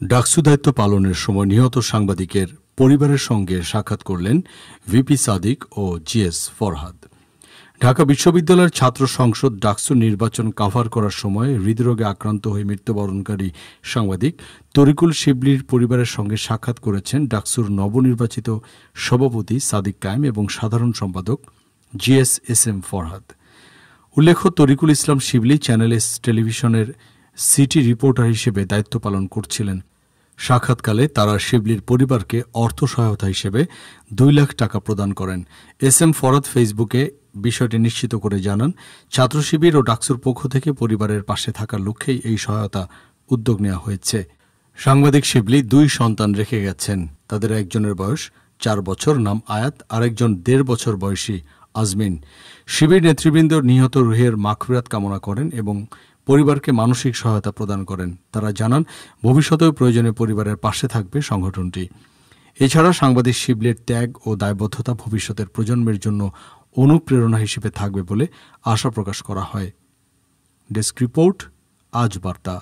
ডাকসু দায়িত্ব পালনের সময় নিহত সাংবাদিকের পরিবারের সঙ্গে সাক্ষাৎ করলেন ভিপি সাদিক ও জিএস ফরহাদ। ঢাকা বিশ্ববিদ্যালয়ের ছাত্র সংসদ ডাকসু নির্বাচন কাভার করার সময় হৃদরোগে আক্রান্ত হয়ে মৃত্যুবরণকারী সাংবাদিক তরিকুল শিবলির পরিবারের সঙ্গে সাক্ষাৎ করেছেন ডাকসুর নবনির্বাচিত সভাপতি সাদিক কায়েম এবং সাধারণ সম্পাদক জিএস ফরহাদ। উল্লেখ্য, তরিকুল ইসলাম শিবলি চ্যানেল এস টেলিভিশনের সিটি রিপোর্টার হিসেবে দায়িত্ব পালন করছিলেন। সাক্ষাৎকালে তারা শিবলির পরিবারকে অর্থ সহায়তা হিসেবে 2 লাখ টাকা প্রদান করেন। ফরহাদ ফেসবুকে বিষয়টি নিশ্চিত করে জানান, ছাত্র শিবির ও ডাকসুর পক্ষ থেকে পরিবারের পাশে থাকার লক্ষ্যেই এই সহায়তা উদ্যোগ নেওয়া হয়েছে। সাংবাদিক শিবলি 2 সন্তান রেখে গেছেন। তাদের একজনের বয়স 4 বছর, নাম আয়াত, আরেকজন 1.5 বছর বয়সী আজমিন। শিবির নেতৃবৃন্দ নিহত রুহের মাগফিরাত কামনা করেন এবং পরিবারকে মানসিক সহায়তা প্রদান করেন। তারা জানান, ভবিষ্যতেও প্রয়োজনে পরিবারের পাশে থাকবে সংগঠনটি। এছাড়া সাংবাদিক শিবলির ত্যাগ ও দায়বদ্ধতা ভবিষ্যতের প্রজন্মের জন্য অনুপ্রেরণা হিসেবে থাকবে বলে আশা প্রকাশ করা হয়। ডেস্ক রিপোর্ট, আজ বার্তা।